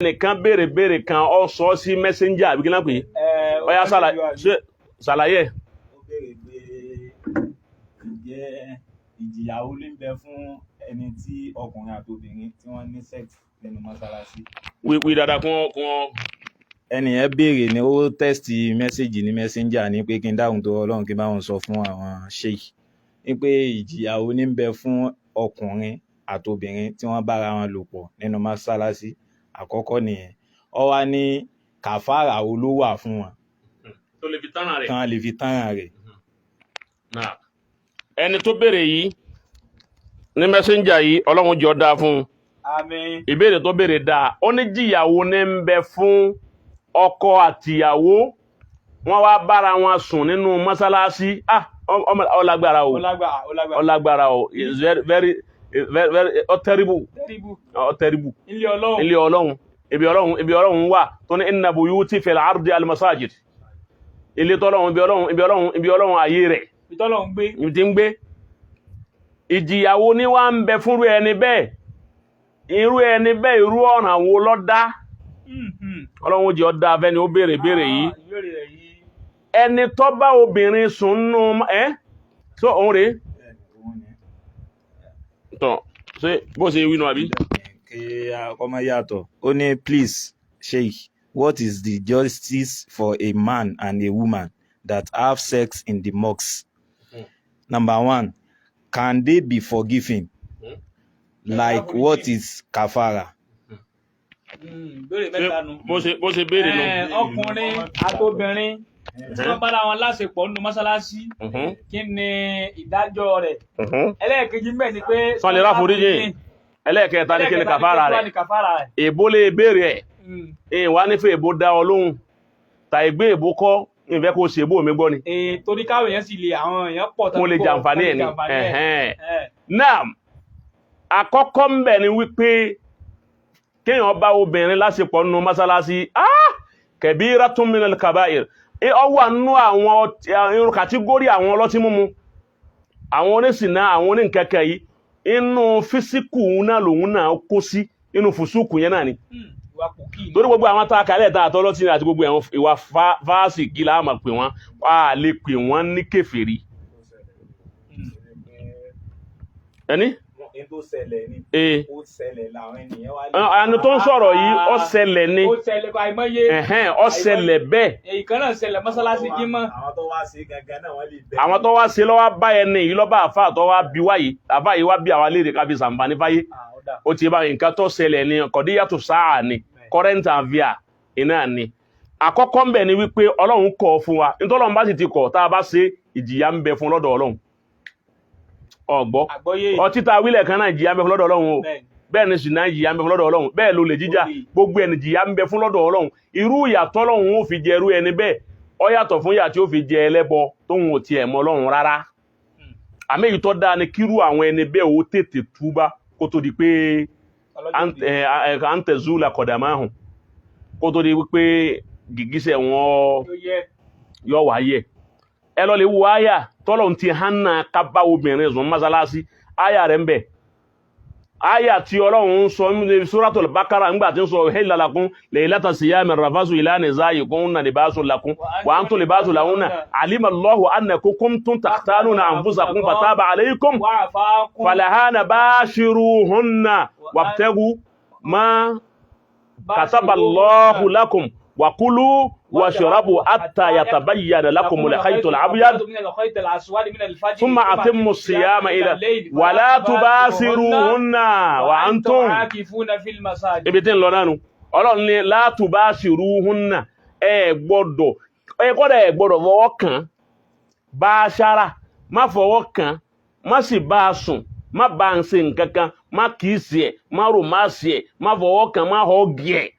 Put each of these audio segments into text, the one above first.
nìkan béèrè kan ọ sọ sí messenger àbí kí n pè é ọyá ṣàlàyé. Ó béèrè pé ǹjẹ́ ìjìyàwó ló ń bẹ fún ẹni tí ọkùnrin àti obìnrin tí wọ́n ní sex nínú mọ́sálásí. wí dáadáa kún ẹni yẹn béèrè ni ó tẹ́sítì mẹ́sẹ̀gì ní messenger ní pé kí n dáhùn tó Ọlọ́run kí n bá wọn sọ fún àwọn sheikh ní pé ìjìyàwó ní ń bẹ fún ọkùnrin àti obìnrin tí wọ́n bára wọn lò pọ̀ nínú mọ́sálásí. Àkọ́kọ́ nìyẹn. Ó wá ní kàfàrà wo ló wà fún wọn tó lè fi tánràn rẹ̀. kan lè fi tánràn rẹ̀. ẹni tó béèrè yìí ní messenger yìí Ọlọ́run jọ dáa fún un. Àmín. ìbéèrè tó béèrè dáa ó ní jíyàwó ní ń bẹ fún ọkọ àtìyàwó wọ́n wá bára wọn sùn nínú mọ́sálásí. Ọlágbára o ọlágbára o it's very terrible. ilé Ọlọ́run ibi Ọlọ́run wà tó ní inna buyuti fil ardi al masajid. ilé tọ́lọ́run ibi Ọlọ́run ayé rẹ̀ ti ń gbé. ìjìyàwó ní wá ń bẹ fúnrú ẹni bẹ́ẹ̀ irú ọ̀nà wo ló dá. Ọlọ́run jẹ́ ọ̀dá afẹ́ni ó béèrè yìí. ẹni tó bá obìnrin sùn nù tó òun rèé tọ́ ṣe bó ṣe wí nù àbí. kí ọmọ yàtọ̀ ó ní please sheikh, what is the justice for a man and a woman that have sex in the mosque? Number one, can they be forgiven? Like what is kafara? bó ṣe béèrè nù. ọkùnrin àtobìnrin tí wọ́n bára wọn láṣepọ̀ nínú mọ́sálásí kí ni ìdájọ́ rẹ̀? ẹlẹ́ẹ̀kejì mbẹ̀ ni pé sọ́n lè ráforíjì. ẹlẹ́ẹ̀kẹta ní kí ni kàfàrà rẹ̀. èbó lè béèrè ẹ̀ wá nífẹ̀ẹ́ èbó dá ọ lóhùn ta ìgbé èbó kọ́ ìfẹ́ kó ṣe èbó mi gbọ́ ni. torí káwọn èèyàn sì lè àwọn èèyàn pọ̀ mo lè jàǹfààní ẹ̀ ni. náà àkọ́kọ́ mbẹ̀ ni wípé kéèyàn bá obìnrin láṣepọ̀ nínú mọ́sálásí kabiratun minal kaba'ir. Ó wà nínú àwọn irun kàtígórì àwọn ọlọ́tí mímu àwọn oníṣìná àwọn oníkẹ́kẹ́ yìí inú físíkù náà lòun náà kó sí inú fùsùkù yẹn náà ni. torí gbogbo àwọn tá a kàlẹ̀ tá a tọ́ lọ́tí àti gbogbo àwọn ìwà fáàsì kí la máa pè wọ́n a lè pè wọ́n ní kèfèrí. ẹni tó ṣẹlẹ̀ ni ó ṣẹlẹ̀ làwọn ènìyàn wá lè. ẹni tó ń sọ̀rọ̀ yìí ó ṣẹlẹ̀ ni ó ṣẹlẹ̀ àìmọye. ó ṣẹlẹ̀ bẹ́ẹ̀. èyí kan náà ṣẹlẹ̀ mọ́sálásí jímọ̀. àwọn tó wá ṣe gangan náà wọ́n lè bẹ̀rẹ̀. àwọn tó wá ṣe lọ́wọ́ bá ẹni yìí lọ́ba àfáà tó wá bí wáyé àfáà yìí wá bí àwa léèrè ká fi sàǹfààní fáyé. ó ti bá nǹkan tó ṣẹlẹ̀ ni kọ̀díyàtò sáà ni current affair iná ni. àkọ́kọ́ ń bẹ̀ ni wípé Ọlọ́run kọ̀ fún wa nítorí Ọlọ́run bá sì ti kọ̀ tá a bá ṣe ìjìyà ń bẹ fún lọ́dọ̀ Ọlọ́run. ọgbọ́ ọtí ta wílẹ̀ kan náà ìjìyà ń bẹ fún lọ́dọ̀ Ọlọ́run o bẹ́ẹ̀ ni ṣìnà ìjìyà ń bẹ fún lọ́dọ̀ Ọlọ́run bẹ́ẹ̀ ló lè jíjà gbogbo ẹni ìjìyà ń bẹ fún lọ́dọ̀ Ọlọ́run irú ìyàtọ̀ Ọlọ́run ó fi jẹ irú ẹni bẹ́ẹ̀ ó yàtọ̀ fún ìyà tí ó fi jẹ ẹlẹ́bọ tóun ò tiẹ̀ mọ Ọlọ́run rárá. àmì èyí tó dáa ni kírú àwọn ẹni bẹ́ẹ̀ ó tètè túbá kó tó di pé à ń tẹ̀zú la kọ̀dà máa hùn kó tó di pé gìgísẹ̀ wọn yọ wáyé. ẹ lọ lè wo àyà tọ́lọ́run ti hánà kábà obìnrin sùn mọ́sálásí àyà rẹ̀ ń bẹ. àyà tí Ọlọ́run ń sọ ní Suratul Baqara ńgbà tí ń sọ uhilla lakum laylata siyami rafasu ila nisaikunna libasun lakum wa antum libasun lahunna alima Allahu annakum kuntum takhtanuna anfusakum fataba alaykum falahana bashiruhunna wabtagu ma kataba Allahu lakum wa kulu washrabu hatta yatabayyana lakum al-khayt al-abyad thumma atimmu as-siyama ila wa la tubashiruhunna wa antum ibi tí ń lọ nánu Ọlọ́run ní la tubashiruhunna ẹ gbọ́dọ̀ fọwọ́ kàn bá ṣára má fọwọ́ kàn má sì bá sùn má bá ń ṣe nǹkan kan má kìí sí ẹ̀ má rò má sí ẹ̀ má fọwọ́ kàn má họ́gì ẹ̀.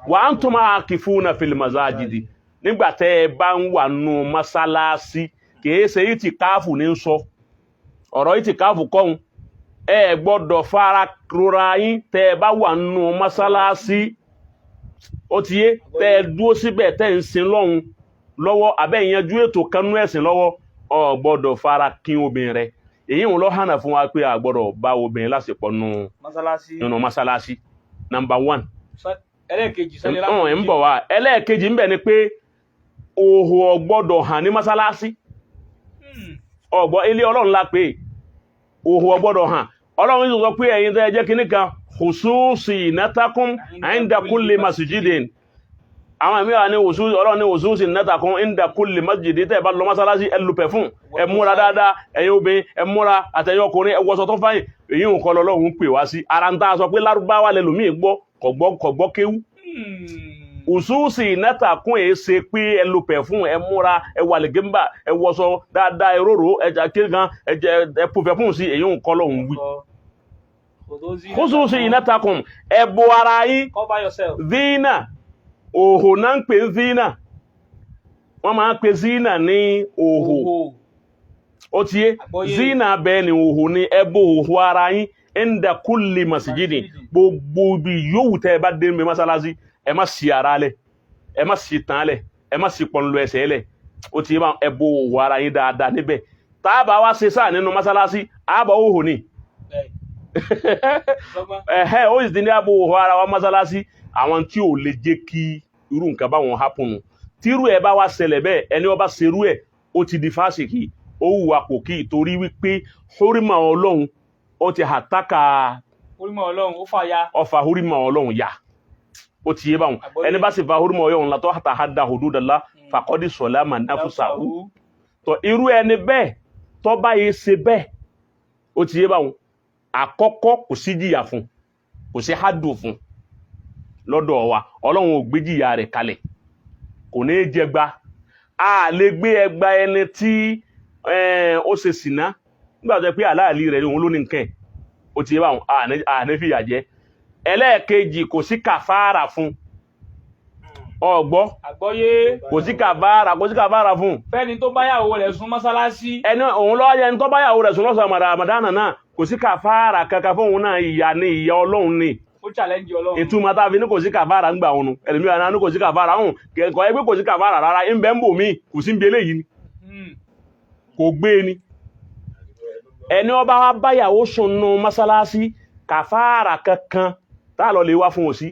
Wa antum akifuna fil masajidi nígbà tẹ́ ẹ bá ń wà nù mọ́sálásí kìí ṣe ìtìkáàfù ní sọ ọ̀rọ̀ ìtìkáàfù kọ́hun ẹ gbọ́dọ̀ fara rora yín tẹ́ ẹ bá wà nù mọ́sálásí ó ti yé tẹ́ ẹ dúró síbẹ̀ tẹ́ ń sin lọ́hun lọ́wọ́ abẹ́ ìyanjú ètò kanú ẹ̀sìn lọ́wọ́ ọ gbọ́dọ̀ fara kín obìnrin rẹ̀ èyí ń lọ hànà fún wa pé a gbọ́dọ̀ bá obìnrin láṣepọ̀ nínú mọ́sálásí. Number one ẹlẹ́ẹ̀kejì sẹ́ni ẹ̀ ń bọ̀ wá ẹlẹ́ẹ̀kejì ń bẹ̀ ni pé òhò ọgbọ́dọ̀ hàn ní mọ́sálásí ọgbọ́ ilé ọlọ́run la pé òhò ọgbọ́dọ̀ hàn ọlọ́run yóò sọ pé ẹ̀yin tẹ́ jẹ́ kíní kan khususi natakum inda kulli masjidin àwọn àmì àwọn ní ọlọ́run ní khususi natakum inda kulli masjidin tẹ́ bá lọ mọ́sálásí ẹ lu perfume ẹ múra dáadáa ẹ̀yin obìnrin ẹ múra àtẹ̀yin ọkùnrin ẹ wọṣọ tó fáyìn èyí ń kọ́ lọ́lọ́run pè wá sí ara ń tá a sọ pé lárúbáwá lẹ́lòmíì gbọ́ kọ̀gbọ́ kéwú ususi natakum ẹ ṣe pé ẹ lu perfume ẹ múra ẹ wà lẹ́gẹ́mbà ẹ wọṣọ dáadáa ẹ róró ẹ jà kí gan ẹ pu perfume sí èyí ń kọ́ lọ́run wí khususi natakum ẹ bo ara yín zina òhò náà ń pè zina wọ́n máa ń pè zina ní òhò ó ti yé zina bẹ́ẹ̀ ni òhò ní ẹ bo òhò ara yín inda kulli masjidin gbogbo bí yóò tẹ́ ẹ bá dé mi mọ́sálásí ẹ má sí ara lẹ̀ ẹ má sí tán lẹ̀ ẹ má sí pọnlọ ẹsẹ̀ lẹ̀ ó ti yé bá ẹ bo òhò ara yín dáadáa níbẹ̀ tá a bá wá ṣe sáà nínú mọ́sálásí a bá òhò ní ó sì ti ní àbò òhò ara wa mọ́sálásí àwọn tí ò lè jẹ́ kí irú nǹkan báwọn hápùnù tírú ẹ̀ bá wá ṣẹlẹ̀ bẹ́ẹ̀ ẹni ó bá ṣerú ẹ̀ ó ti di fásìkì ó hùwà pòkì torí wípé húrímà ọlọ́run ó ti hàtákà húrímà ọlọ́run ó fà ya ọfà húrímà ọlọ́run ya ó ti yé báwọn ẹni bá sì fa húrímà ọlọ́run látọ́ àtàhádà hududallah fàkọ́dí sọ̀lámà náfúsàhú tó irú ẹni bẹ́ẹ̀ tó bá yé ṣe bẹ́ẹ̀ ó ti yé báwọn àkọ́kọ́ kò sí jìyà fún kò sí hádùn fún lọ́dọ̀ wa ọlọ́run ò gbé jìyà rẹ̀ kalẹ̀ kò ní jẹgba a lè gbé ẹgba ẹni tí ó ṣe sìná nígbà tó pé aláàlí rẹ̀ òun ló ní nǹkan ó ti yé báwọn àní fìyà jẹ ẹlẹ́ẹ̀kejì kò sí kàfàrà fún ọgbọ́ àgbọ́yé kò sí kàfàrà fún fẹ́ni tó báyàwó rẹ̀ sún mọ́sálásí ẹni òun lọ́wọ́ ẹni tó báyàwó rẹ̀ sún lọ́sàn Ramadan náà kò sí kàfàrà kankan fún òun náà ìyà ni ìyà ọlọ́run ni ó challenge ọlọ́run ìtumọ̀ tá a fi ní kò sí kàfàrà ń gbà ọ̀nù ẹlòmíràn náà ní kò sí kàfàrà ọ̀hún kẹ̀kọ́ ẹgbẹ́ kò sí kàfàrà rárá ń bẹ́ ń bò mí kò sí ń bi eléyìí ni kò gbé ni ẹni ó bá wá báyàwó sùn nù mọ́sálásí kàfàrà kankan tá a lọ lè wá fún òsí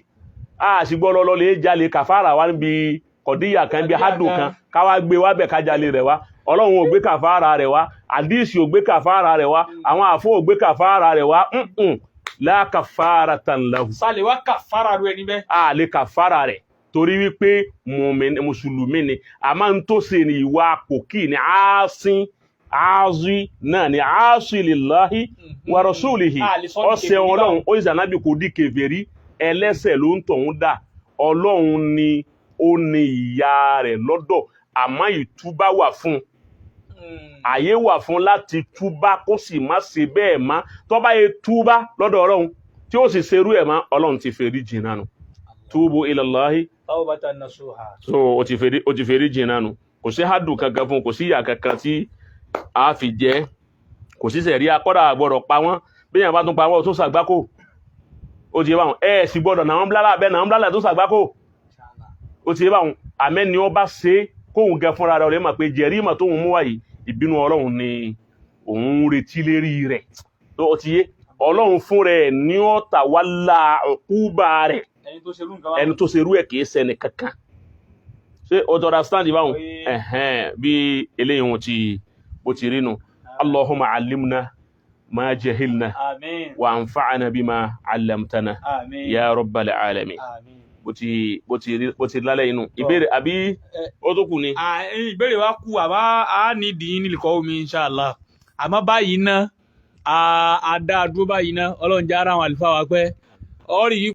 a sì gbọ́ lọ lè jalè kàfàrà wá níbi kọ̀díyà kan bí hádùn kan káwá gbé wá bẹ̀ ká jalè rẹ̀ wá ọlọ́run ò gbé kàfàrà rẹ̀ wá àdíìsì ò gbé kàfàrà rẹ̀ wá àwọn àfọ́ ò gbé kàfàrà rẹ̀ wá la kàfàratan lahu. sálẹ̀ wá kàfàrà rẹ̀ níbẹ̀. a lè kàfàrà rẹ̀ torí wípé mùsùlùmí ni a máa ń tó ṣe ní ìwà pòkì ní àásí náà ni àásí lillahi wa rasulihi ọ̀sẹ̀ ọlọ́run ó sì ànábì kò dí kèfèrí ẹlẹ́sẹ̀ ló ń tọ̀hún dà ọlọ́run ni ó ní ìyà rẹ̀ lọ́dọ̀ àmọ́ ìtúbá wà fún àyè wà fún láti túbá kó sì má ṣe bẹ́ẹ̀ má tó bá yẹ túbá lọ́dọ̀ ọlọ́run tí ó sì ṣerú ẹ̀ má ọlọ́run ti fèrí jìnnà nù túbú ilallahi tawbatan nasuha. so ó ti fèrí jìnnà nù kò sí hádùn kankan fún kò sí ìyà kankan tí a fi jẹ kò sí sẹ̀rí akọ́dà gbọ́dọ̀ pa wọ́n bí yẹn bá tún pa wọ́n tó ṣàgbákò ó ti yé báwọn sì gbọ́dọ̀ náà wọ́n blálà bẹ́ẹ̀ náà wọ́n blálà tó ṣàgbákò ó ti yé báwọn àmẹ́ni ó bá ṣe kóhun gẹ fúnra rẹ̀ ó lè mọ̀ pé jẹ̀rí ìmọ̀ tóhun mú wáyìí ìbínú ọlọ́run ni òun retí lérí rẹ̀ tó ti yé ọlọ́run fún rẹ̀ ní ọ̀tà wàlá ọ̀kúbà rẹ̀ ẹni tó ṣerú ẹ̀ kìí ṣẹni kankan ṣé o tọ́ra stand báwọn bí eléyìí wọn ti bó ti rí nu allahumma alimna ma jahilna wa anfa'na bima allamtana ya rabbal alamin bó ti lálẹ́ inú ìbéèrè àbí ó tó kù ni. ìbéèrè wa kù àmọ́ a ní ìdíyín nílùkọ́ omi inshallah àmọ́ báyìí ná a dá a dúró báyìí ná ọlọ́run jẹ́ ara àwọn àlùfáà wa pẹ́ ọ́rì